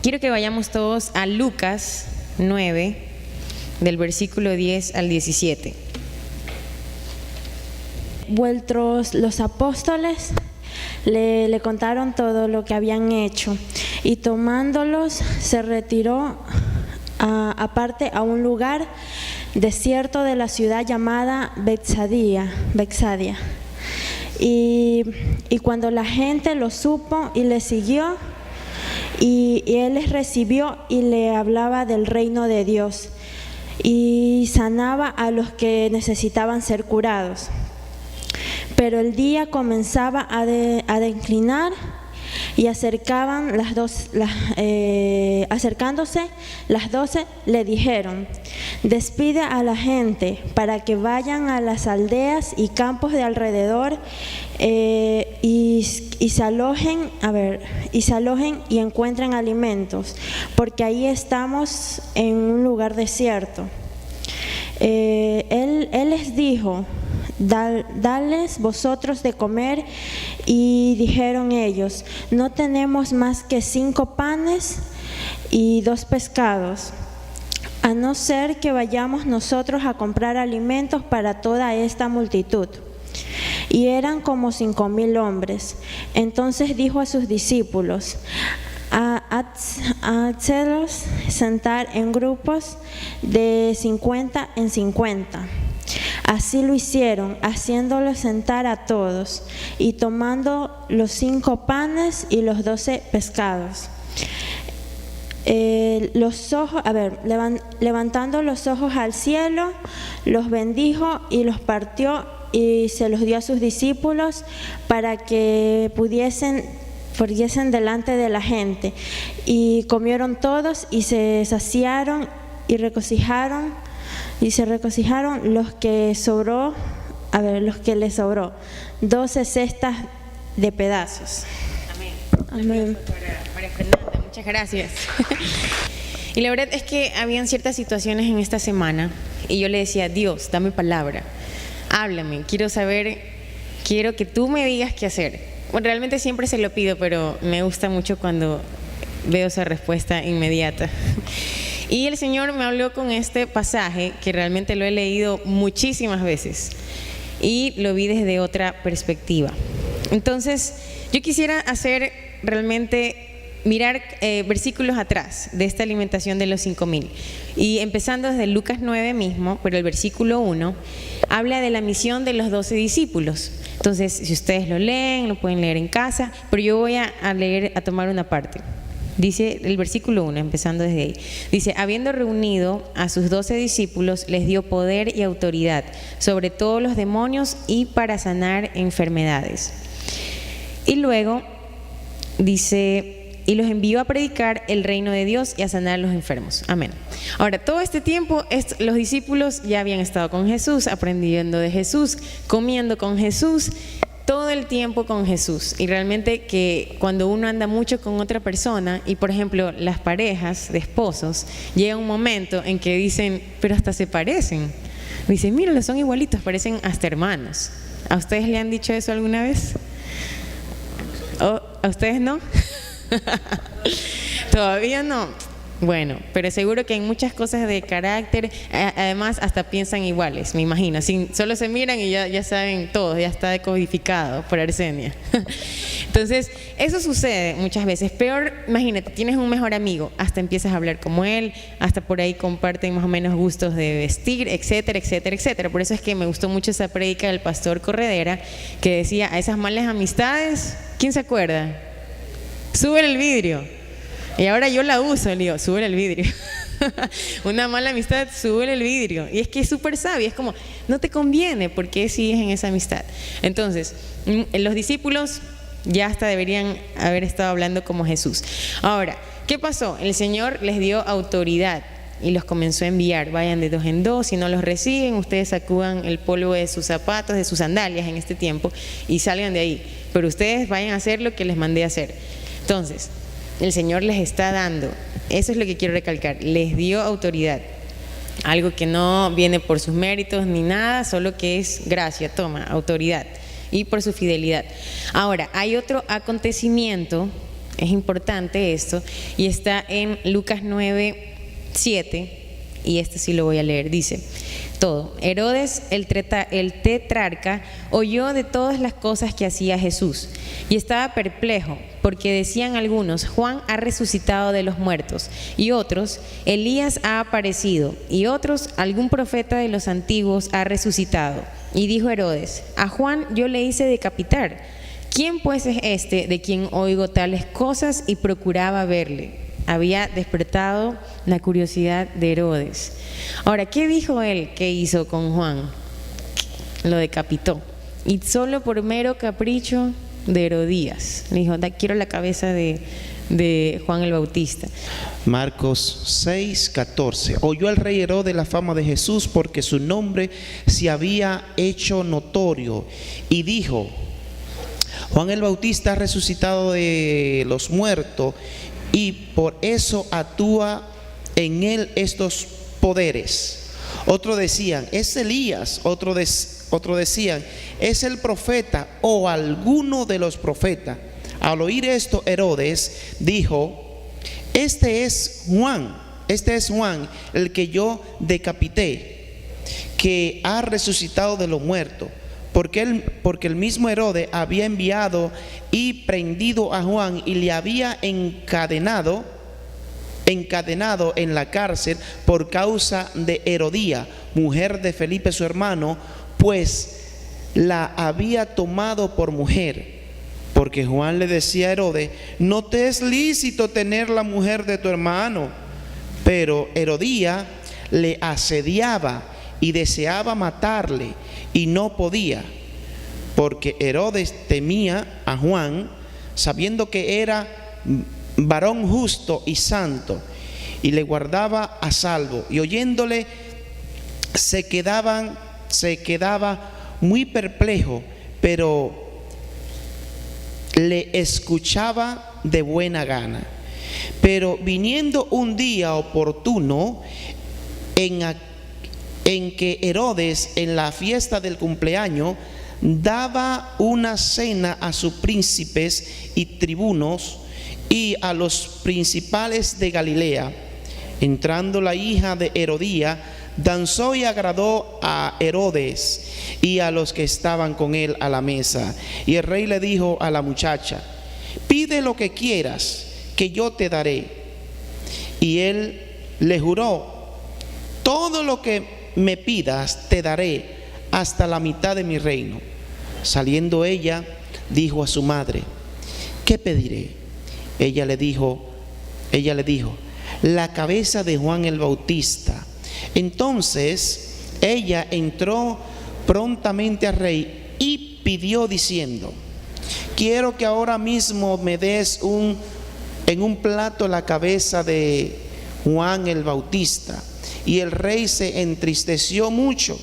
quiero que vayamos todos a Lucas 9, del versículo 10 al 17. Vueltos los apóstoles le contaron todo lo que habían hecho, y tomándolos se retiró aparte a un lugar desierto de la ciudad llamada Betsadia. Y cuando la gente lo supo y le siguió, y él les recibió y le hablaba del reino de Dios, y sanaba a los que necesitaban ser curados. Pero el día comenzaba a declinar, y acercándose las 12 le dijeron: despide a la gente para que vayan a las aldeas y campos de alrededor y se alojen y encuentren alimentos, porque ahí estamos en un lugar desierto. Él les dijo: dales vosotros de comer. Y dijeron ellos: no tenemos más que 5 panes y 2 pescados, a no ser que vayamos nosotros a comprar alimentos para toda esta multitud. Y eran como 5,000 hombres. Entonces dijo a sus discípulos: házlos sentar en grupos de 50 en 50. Así lo hicieron, haciéndolos sentar a todos, y tomando los 5 panes y los 12 pescados. Levantando los ojos al cielo, los bendijo y los partió y se los dio a sus discípulos para que pudiesen delante de la gente. Y comieron todos y se saciaron y se regocijaron los que les sobró 12 cestas de pedazos. Amén. María Fernanda, muchas gracias. Y la verdad es que habían ciertas situaciones en esta semana y yo le decía: Dios, dame palabra, háblame, quiero que tú me digas qué hacer. Bueno, realmente siempre se lo pido, pero me gusta mucho cuando veo esa respuesta inmediata. Y el Señor me habló con este pasaje que realmente lo he leído muchísimas veces y lo vi desde otra perspectiva. Entonces, yo quisiera mirar versículos atrás de esta alimentación de los 5,000. Y empezando desde Lucas 9 mismo, pero el versículo 1 habla de la misión de los 12 discípulos. Entonces, si ustedes lo leen, lo pueden leer en casa, pero yo voy a tomar una parte. Dice el versículo 1, empezando desde ahí. Dice: habiendo reunido a sus 12 discípulos, les dio poder y autoridad sobre todos los demonios y para sanar enfermedades. Y luego dice: y los envió a predicar el reino de Dios y a sanar a los enfermos. Amén. Ahora, todo este tiempo los discípulos ya habían estado con Jesús, aprendiendo de Jesús, comiendo con Jesús, todo el tiempo con Jesús. Y realmente que cuando uno anda mucho con otra persona, y por ejemplo las parejas de esposos, llega un momento en que dicen: pero hasta se parecen. Dicen: míralo, son igualitos, parecen hasta hermanos. ¿A ustedes le han dicho eso alguna vez? ¿A ustedes no? Todavía no. Bueno, pero seguro que hay muchas cosas de carácter, además hasta piensan iguales, me imagino. Solo se miran y ya saben todo, ya está decodificado por Arsenia. Entonces, eso sucede muchas veces. Peor, imagínate, tienes un mejor amigo, hasta empiezas a hablar como él, hasta por ahí comparten más o menos gustos de vestir, etcétera, etcétera, etcétera. Por eso es que me gustó mucho esa prédica del pastor Corredera, que decía: a esas malas amistades, ¿quién se acuerda? Suben el vidrio. Y ahora yo la uso, le digo: sube el vidrio. Una mala amistad, sube el vidrio. Y es que es súper sabia, es como: no te conviene, ¿por qué sigues en esa amistad? Entonces, los discípulos ya hasta deberían haber estado hablando como Jesús. Ahora, ¿qué pasó? El Señor les dio autoridad y los comenzó a enviar: vayan de 2 en 2, si no los reciben, ustedes sacudan el polvo de sus zapatos, de sus sandalias en este tiempo, y salgan de ahí. Pero ustedes vayan a hacer lo que les mandé a hacer. Entonces, el Señor les está dando, eso es lo que quiero recalcar, les dio autoridad, algo que no viene por sus méritos ni nada, solo que es gracia, toma, autoridad, y por su fidelidad. Ahora, hay otro acontecimiento Es importante esto, y está en Lucas 9:7, y este sí lo voy a leer. Dice todo: Herodes el tetrarca oyó de todas las cosas que hacía Jesús y estaba perplejo, porque decían algunos: Juan ha resucitado de los muertos, y otros: Elías ha aparecido, y otros: algún profeta de los antiguos ha resucitado. Y dijo Herodes: a Juan yo le hice decapitar. ¿Quién pues es este de quien oigo tales cosas? Y procuraba verle. Había despertado la curiosidad de Herodes. Ahora, ¿qué dijo él que hizo con Juan? Lo decapitó. Y solo por mero capricho de Herodías. Le dijo: quiero la cabeza de Juan el Bautista. Marcos 6:14. Oyó el rey Herodes la fama de Jesús, porque su nombre se había hecho notorio, y dijo: Juan el Bautista ha resucitado de los muertos, y por eso actúa en él estos poderes. Otros decían: es Elías. Otros decían: es el profeta o alguno de los profetas. Al oír esto, Herodes dijo: este es Juan, el que yo decapité, que ha resucitado de los muertos. Porque el mismo Herodes había enviado y prendido a Juan, y le había encadenado en la cárcel por causa de Herodía, mujer de Felipe su hermano, pues la había tomado por mujer. Porque Juan le decía a Herodes: no te es lícito tener la mujer de tu hermano. Pero Herodía le asediaba y deseaba matarle, y no podía, porque Herodes temía a Juan, sabiendo que era varón justo y santo, y le guardaba a salvo. Y oyéndole se quedaba muy perplejo, pero le escuchaba de buena gana. Pero viniendo un día oportuno en que Herodes, en la fiesta del cumpleaños, daba una cena a sus príncipes y tribunos y a los principales de Galilea, entrando la hija de Herodía, danzó y agradó a Herodes y a los que estaban con él a la mesa. Y el rey le dijo a la muchacha: pide lo que quieras, que yo te daré. Y él le juró: todo lo que me pidas te daré, hasta la mitad de mi reino. Saliendo ella, dijo a su madre: ¿qué pediré? Ella le dijo: la cabeza de Juan el Bautista. Entonces ella entró prontamente al rey y pidió diciendo: quiero que ahora mismo me des en un plato la cabeza de Juan el Bautista. Y el rey se entristeció mucho,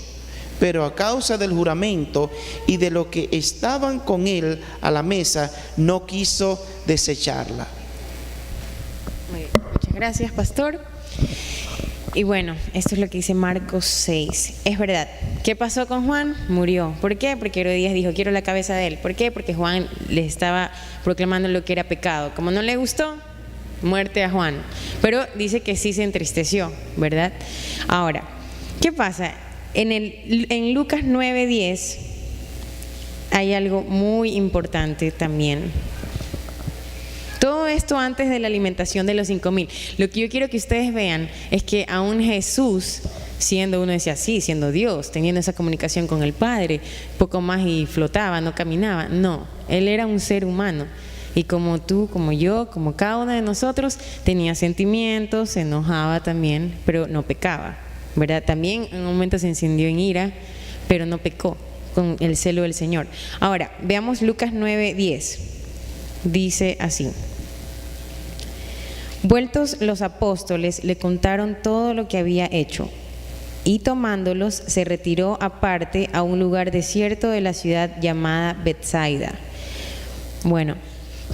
pero a causa del juramento y de lo que estaban con él a la mesa, no quiso desecharla. Muchas gracias, pastor. Y bueno, esto es lo que dice Marcos 6. Es verdad. ¿Qué pasó con Juan? Murió. ¿Por qué? Porque Herodías dijo: quiero la cabeza de él. ¿Por qué? Porque Juan le estaba proclamando lo que era pecado. Como no le gustó, muerte a Juan. Pero dice que sí se entristeció, ¿verdad? Ahora, ¿qué pasa? En Lucas 9:10 hay algo muy importante también. Todo esto antes de la alimentación de los 5,000. Lo que yo quiero que ustedes vean es que aún Jesús, siendo, uno decía sí, siendo Dios, teniendo esa comunicación con el Padre, poco más y flotaba, no caminaba. No, Él era un ser humano. Y como tú, como yo, como cada uno de nosotros, tenía sentimientos, se enojaba también, pero no pecaba, ¿verdad? También en un momento se encendió en ira, pero no pecó con el celo del Señor. Ahora, veamos Lucas 9:10. Dice así: vueltos los apóstoles, le contaron todo lo que había hecho, y tomándolos se retiró aparte a un lugar desierto de la ciudad llamada Betsaida. Bueno,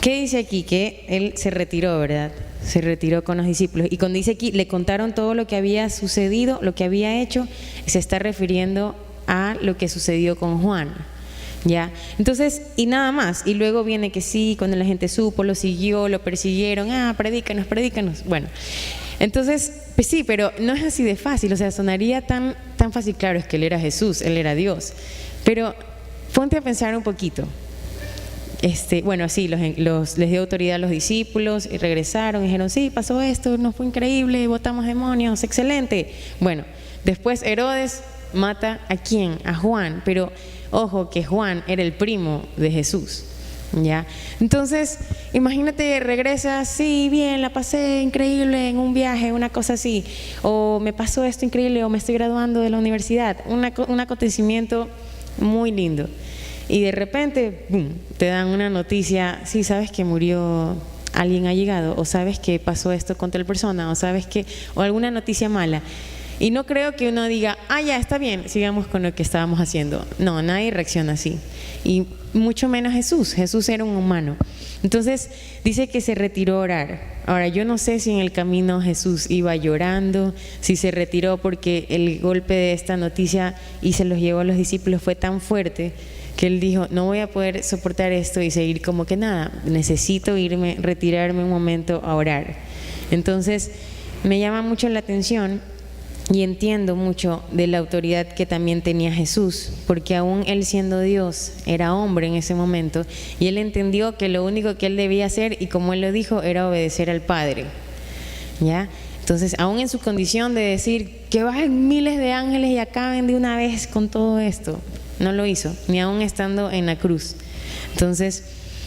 ¿qué dice aquí? Que él se retiró, ¿verdad? Se retiró con los discípulos. Y cuando dice aquí, le contaron todo lo que había sucedido, lo que había hecho, se está refiriendo a lo que sucedió con Juan. ¿Ya? Entonces, y nada más. Y luego viene que sí, cuando la gente supo, lo siguió, lo persiguieron, predícanos, predícanos. Bueno, entonces, pues sí, pero no es así de fácil, o sea, sonaría tan fácil. Claro, es que Él era Jesús, Él era Dios. Pero ponte a pensar un poquito. Bueno, sí, les dio autoridad a los discípulos y regresaron y dijeron, sí, pasó esto, nos fue increíble, botamos demonios, excelente. Bueno, después Herodes mata ¿a quién? A Juan, pero ojo que Juan era el primo de Jesús, ¿ya? Entonces, imagínate, regresas, sí, bien, la pasé increíble en un viaje, una cosa así, o me pasó esto increíble, o me estoy graduando de la universidad, un acontecimiento muy lindo. Y de repente, ¡boom!, te dan una noticia, sí, sabes que murió alguien allegado, o sabes que pasó esto con tal persona, o alguna noticia mala. Y no creo que uno diga, ya, está bien, sigamos con lo que estábamos haciendo. No, nadie reacciona así. Y mucho menos Jesús. Jesús era un humano. Entonces, dice que se retiró a orar. Ahora, yo no sé si en el camino Jesús iba llorando, si se retiró porque el golpe de esta noticia y se los llevó a los discípulos fue tan fuerte que Él dijo, no voy a poder soportar esto y seguir como que nada. Necesito retirarme un momento a orar. Entonces, me llama mucho la atención. Y entiendo mucho de la autoridad que también tenía Jesús, porque aún Él siendo Dios, era hombre en ese momento, y Él entendió que lo único que Él debía hacer, y como Él lo dijo, era obedecer al Padre, ¿ya? Entonces, aún en su condición de decir que bajen miles de ángeles y acaben de una vez con todo esto, no lo hizo, ni aún estando en la cruz. Entonces,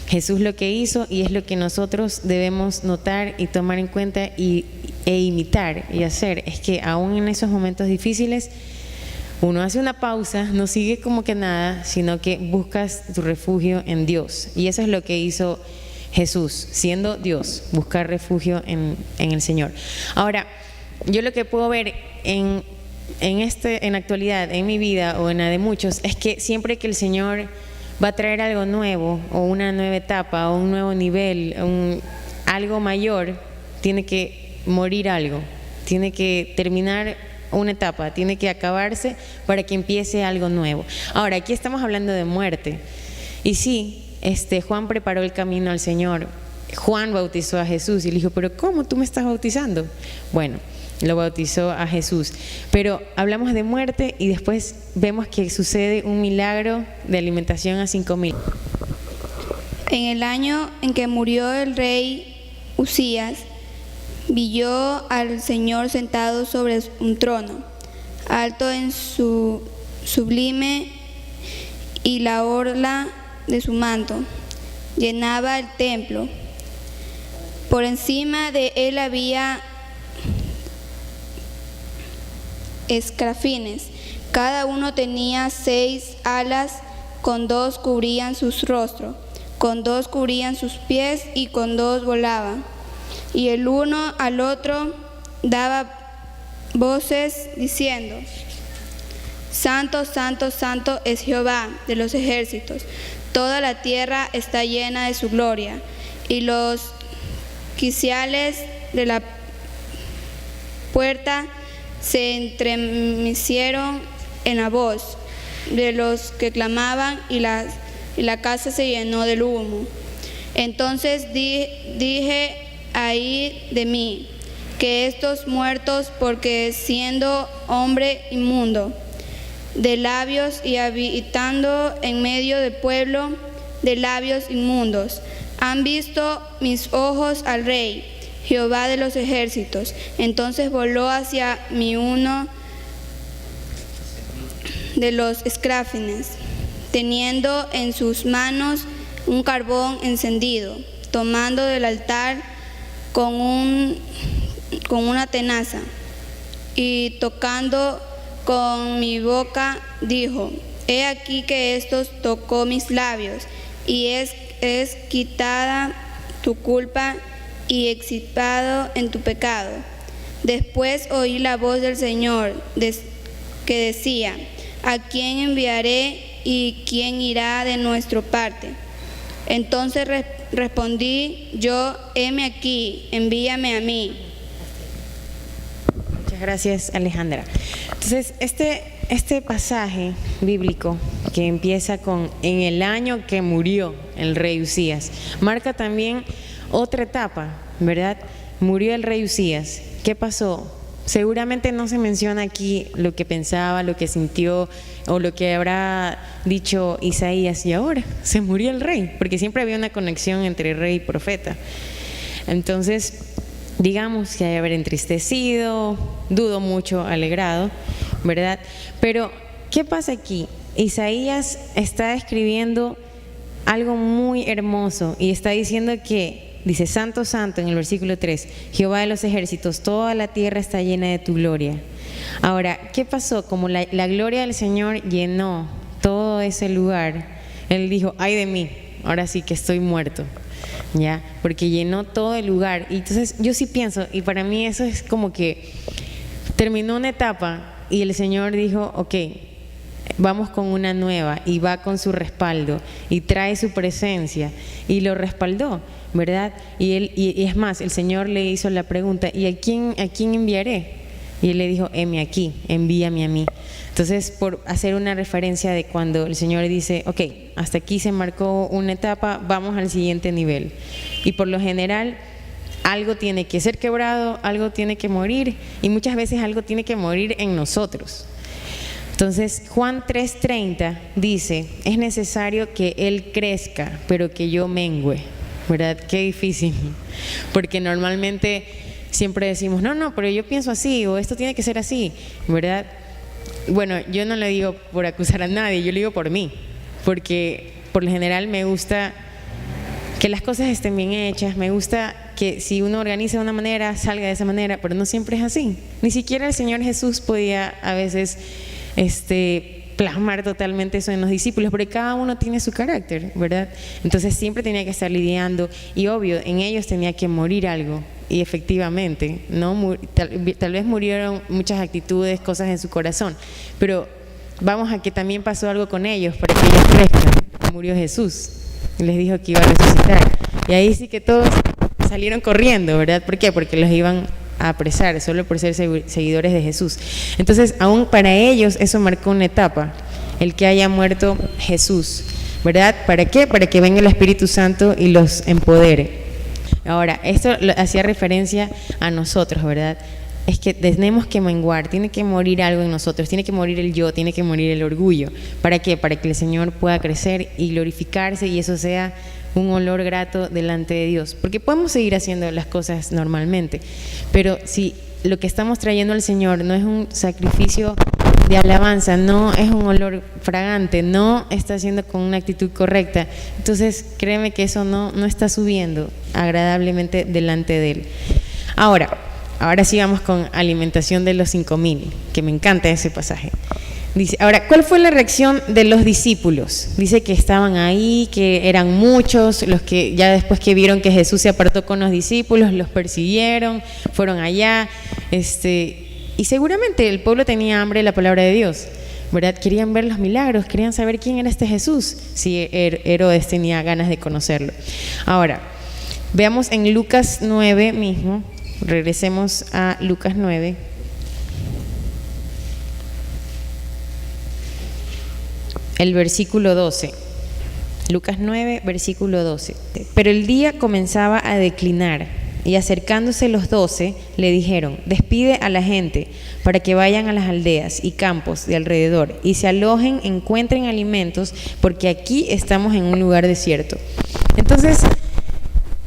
Jesús lo que hizo, y es lo que nosotros debemos notar y tomar en cuenta e imitar y hacer, es que aún en esos momentos difíciles uno hace una pausa, no sigue como que nada, sino que buscas tu refugio en Dios. Y eso es lo que hizo Jesús, siendo Dios, buscar refugio en el Señor. Ahora, yo lo que puedo ver en la actualidad, en mi vida o en la de muchos, es que siempre que el Señor va a traer algo nuevo, o una nueva etapa, o un nuevo nivel, algo mayor, tiene que morir algo, tiene que terminar una etapa, tiene que acabarse para que empiece algo nuevo. Ahora, aquí estamos hablando de muerte. Y sí, Juan preparó el camino al Señor. Juan bautizó a Jesús y le dijo, pero ¿cómo tú me estás bautizando? Bueno, lo bautizó a Jesús. Pero hablamos de muerte y después vemos que sucede un milagro de alimentación a 5,000. En el año en que murió el rey Usías, vi yo al Señor sentado sobre un trono, alto en su sublime, y la orla de su manto llenaba el templo. Por encima de él había escrafines, cada uno tenía 6 alas, con 2 cubrían sus rostros, con 2 cubrían sus pies y con 2 volaban. Y el uno al otro daba voces diciendo, Santo, Santo, Santo es Jehová de los ejércitos, toda la tierra está llena de su gloria. Y los quiciales de la puerta se entremecieron en la voz de los que clamaban, y la casa se llenó del humo. Entonces dije, ay de mí, que estos muertos, porque siendo hombre inmundo de labios y habitando en medio del pueblo de labios inmundos, han visto mis ojos al Rey, Jehová de los ejércitos. Entonces voló hacia mí uno de los escrafines, teniendo en sus manos un carbón encendido, tomando del altar con una tenaza, y tocando con mi boca, dijo, he aquí que estos tocó mis labios, y es quitada tu culpa y expiado en tu pecado. Después oí la voz del Señor que decía, ¿a quién enviaré y quién irá de nuestra parte? Entonces respondí yo, heme aquí, envíame a mí. Muchas Gracias, Alejandra. Entonces, este pasaje bíblico que empieza con en el año que murió el rey Usías, marca también otra etapa, ¿verdad? Murió el rey Usías. ¿Qué pasó? Seguramente no se menciona aquí lo que pensaba, lo que sintió o lo que habrá dicho Isaías. Y ahora se murió el rey, porque siempre había una conexión entre rey y profeta. Entonces, digamos que hay haber entristecido, dudo mucho, alegrado, ¿verdad? Pero, ¿qué pasa aquí? Isaías está escribiendo algo muy hermoso y está diciendo que, dice, Santo, Santo, en el versículo 3, Jehová de los ejércitos, toda la tierra está llena de tu gloria. Ahora, ¿qué pasó? Como la gloria del Señor llenó todo ese lugar, Él dijo, ay de mí, ahora sí que estoy muerto. ¿Ya? Porque llenó todo el lugar. Y entonces yo sí pienso, y para mí eso es como que terminó una etapa y el Señor dijo, ok, vamos con una nueva, y va con su respaldo y trae su presencia y lo respaldó, ¿verdad? Y es más, el Señor le hizo la pregunta, ¿y a quién enviaré? Y Él le dijo, heme aquí, envíame a mí. Entonces, por hacer una referencia de cuando el Señor dice, ok, hasta aquí se marcó una etapa, vamos al siguiente nivel. Y por lo general, algo tiene que ser quebrado, algo tiene que morir, y muchas veces algo tiene que morir en nosotros. Entonces, Juan 3:30 dice, es necesario que Él crezca, pero que yo mengüe, ¿verdad? Qué difícil, porque normalmente siempre decimos, no, pero yo pienso así, o esto tiene que ser así, ¿verdad? Bueno, yo no lo digo por acusar a nadie, yo lo digo por mí, porque por lo general me gusta que las cosas estén bien hechas, me gusta que si uno organiza de una manera, salga de esa manera, pero no siempre es así. Ni siquiera el Señor Jesús podía a veces plasmar totalmente eso en los discípulos, porque cada uno tiene su carácter, ¿verdad? Entonces siempre tenía que estar lidiando, y obvio, en ellos tenía que morir algo. Y efectivamente, ¿no? Tal vez murieron muchas actitudes, cosas en su corazón, pero vamos a que también pasó algo con ellos para que ellos crezcan. Murió Jesús y les dijo que iba a resucitar, y ahí sí que todos salieron corriendo, ¿verdad? ¿Por qué? Porque los iban a apresar solo por ser seguidores de Jesús. Entonces, aún para ellos eso marcó una etapa, el que haya muerto Jesús, ¿verdad? ¿Para qué? Para que venga el Espíritu Santo y los empodere. Ahora, esto hacía referencia a nosotros, ¿verdad? Es que tenemos que menguar, tiene que morir algo en nosotros, tiene que morir el yo, tiene que morir el orgullo. ¿Para qué? Para que el Señor pueda crecer y glorificarse, y eso sea un olor grato delante de Dios. Porque podemos seguir haciendo las cosas normalmente, pero si lo que estamos trayendo al Señor no es un sacrificio de alabanza, no es un olor fragante, no está haciendo con una actitud correcta, entonces créeme que eso no está subiendo agradablemente delante de Él. Ahora sí vamos con alimentación de los 5,000, que me encanta ese pasaje. Dice, ahora, ¿cuál fue la reacción de los discípulos? Dice que estaban ahí, que eran muchos, los que ya después que vieron que Jesús se apartó con los discípulos, los persiguieron, fueron allá, y seguramente el pueblo tenía hambre de la palabra de Dios, ¿verdad? Querían ver los milagros, querían saber quién era este Jesús, si Herodes tenía ganas de conocerlo. Ahora, veamos en Lucas 9 mismo, regresemos a Lucas 9. El versículo 12. Lucas 9, versículo 12. Pero el día comenzaba a declinar, y acercándose los 12, le dijeron, despide a la gente para que vayan a las aldeas y campos de alrededor y se alojen, encuentren alimentos, porque aquí estamos en un lugar desierto. Entonces,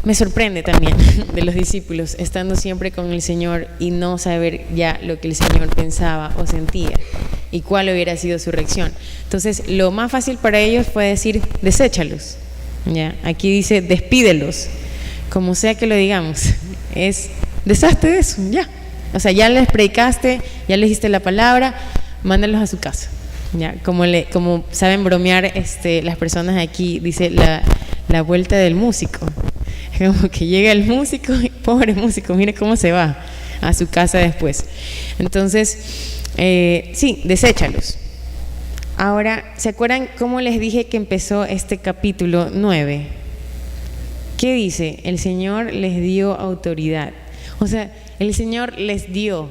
me sorprende también de los discípulos, estando siempre con el Señor y no saber ya lo que el Señor pensaba o sentía y cuál hubiera sido su reacción. Entonces, lo más fácil para ellos fue decir, deséchalos. ¿Ya? Aquí dice, despídelos. Como sea que lo digamos, es deshazte de eso, ya. O sea, ya les predicaste, ya les diste la palabra, mándalos a su casa. Ya, como saben bromear las personas aquí, dice la vuelta del músico. Como que llega el músico, y pobre músico, mire cómo se va a su casa después. Entonces, sí, deséchalos. Ahora, ¿se acuerdan cómo les dije que empezó este capítulo 9? ¿Qué dice? El Señor les dio autoridad. O sea, el Señor les dio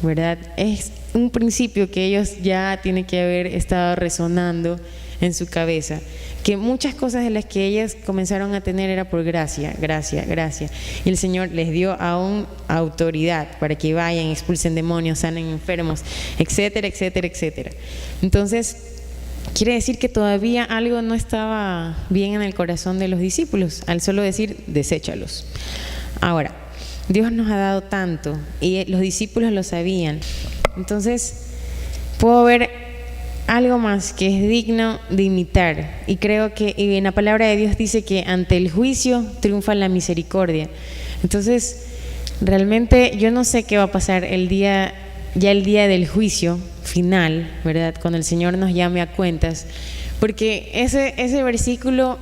¿verdad? Es un principio que ellos ya tienen que haber estado resonando en su cabeza, que muchas cosas de las que ellas comenzaron a tener era por gracia, gracia, gracia. Y el Señor les dio aún autoridad para que vayan, expulsen demonios, sanen enfermos, etcétera, etcétera, etcétera. Entonces, quiere decir que todavía algo no estaba bien en el corazón de los discípulos, al solo decir, deséchalos. Ahora, Dios nos ha dado tanto y los discípulos lo sabían. Entonces, puedo ver algo más que es digno de imitar. Y creo que en la palabra de Dios dice que ante el juicio triunfa la misericordia. Entonces, realmente yo no sé qué va a pasar el día del juicio final, ¿verdad? Cuando el Señor nos llame a cuentas. Porque ese versículo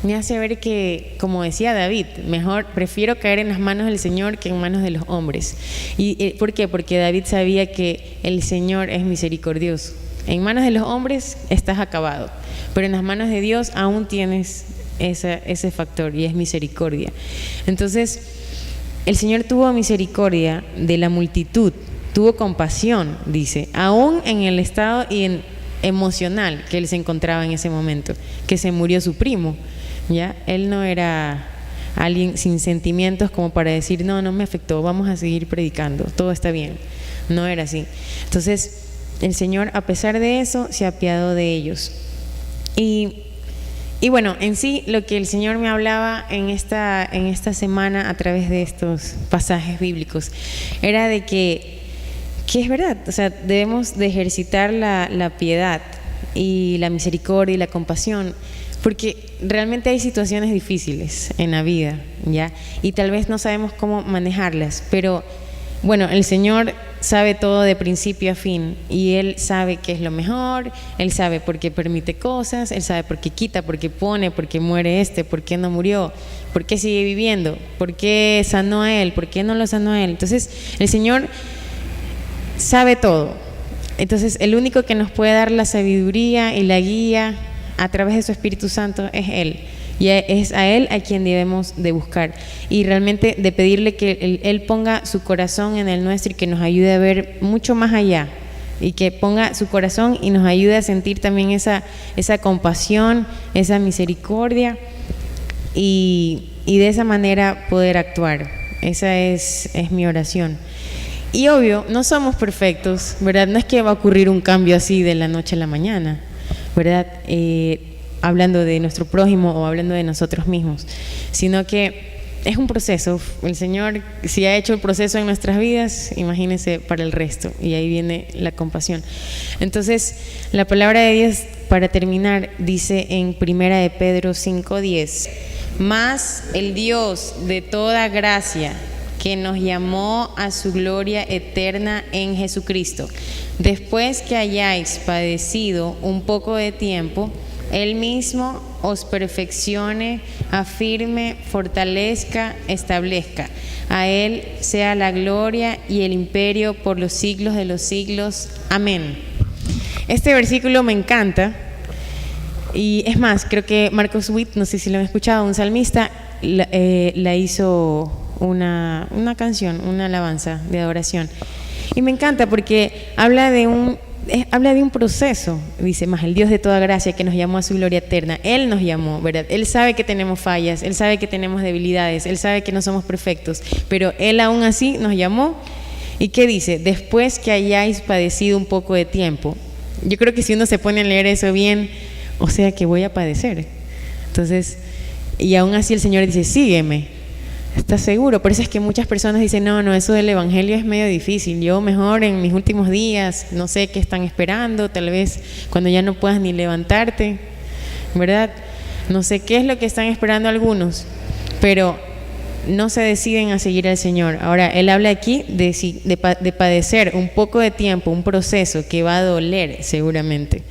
me hace ver que, como decía David, mejor prefiero caer en las manos del Señor que en manos de los hombres. ¿Y por qué? Porque David sabía que el Señor es misericordioso. En manos de los hombres estás acabado, pero en las manos de Dios aún tienes ese factor y es misericordia. Entonces, el Señor tuvo misericordia de la multitud, tuvo compasión, dice, aún en el estado emocional que él se encontraba en ese momento, que se murió su primo, ¿ya? Él no era alguien sin sentimientos como para decir, no me afectó, vamos a seguir predicando, todo está bien. No era así. Entonces, el Señor, a pesar de eso, se apiadó de ellos. Y bueno, en sí, lo que el Señor me hablaba en esta semana a través de estos pasajes bíblicos era de que es verdad, o sea, debemos de ejercitar la piedad y la misericordia y la compasión, porque realmente hay situaciones difíciles en la vida, ¿ya? Y tal vez no sabemos cómo manejarlas, pero bueno, el Señor sabe todo de principio a fin y Él sabe qué es lo mejor, Él sabe por qué permite cosas, Él sabe por qué quita, por qué pone, por qué muere por qué no murió, por qué sigue viviendo, por qué sanó a él, por qué no lo sanó a él. Entonces, el Señor sabe todo. Entonces, el único que nos puede dar la sabiduría y la guía a través de su Espíritu Santo es Él. Y es a Él a quien debemos de buscar y realmente de pedirle que Él ponga su corazón en el nuestro y que nos ayude a ver mucho más allá y que ponga su corazón y nos ayude a sentir también esa compasión, esa misericordia y de esa manera poder actuar. Esa es mi oración. Y obvio, no somos perfectos, ¿verdad? No es que va a ocurrir un cambio así de la noche a la mañana, ¿verdad? Hablando de nuestro prójimo o hablando de nosotros mismos, sino que es un proceso. El Señor, si ha hecho el proceso en nuestras vidas, imagínense para el resto, y ahí viene la compasión. Entonces, la palabra de Dios, para terminar, dice en 1 de Pedro 5:10, mas el Dios de toda gracia, que nos llamó a su gloria eterna en Jesucristo, después que hayáis padecido un poco de tiempo, Él mismo os perfeccione, afirme, fortalezca, establezca. A Él sea la gloria y el imperio por los siglos de los siglos. Amén. Este versículo me encanta. Y es más, creo que Marcos Witt, no sé si lo han escuchado, un salmista, la hizo una canción, una alabanza de adoración. Y me encanta porque habla de un proceso. Dice, más el Dios de toda gracia que nos llamó a su gloria eterna. Él nos llamó, ¿verdad? Él sabe que tenemos fallas, Él sabe que tenemos debilidades, Él sabe que no somos perfectos, pero Él aún así nos llamó. ¿Y qué dice? Después que hayáis padecido un poco de tiempo. Yo creo que si uno se pone a leer eso bien, o sea que voy a padecer. Entonces, y aún así el Señor dice, sígueme. ¿Estás seguro? Por eso es que muchas personas dicen, no, eso del evangelio es medio difícil. Yo mejor en mis últimos días, no sé qué están esperando, tal vez cuando ya no puedas ni levantarte, ¿verdad? No sé qué es lo que están esperando algunos, pero no se deciden a seguir al Señor. Ahora, Él habla aquí de padecer un poco de tiempo, un proceso que va a doler seguramente.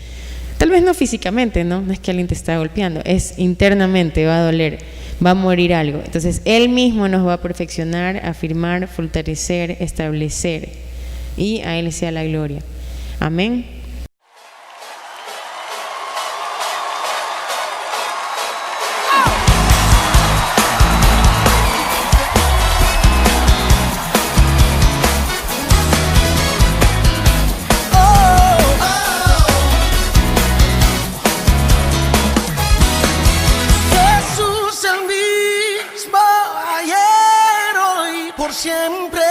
Tal vez no físicamente, no es que alguien te está golpeando, es internamente, va a doler. Va a morir algo. Entonces, Él mismo nos va a perfeccionar, afirmar, fortalecer, establecer. Y a Él sea la gloria. Amén. siempre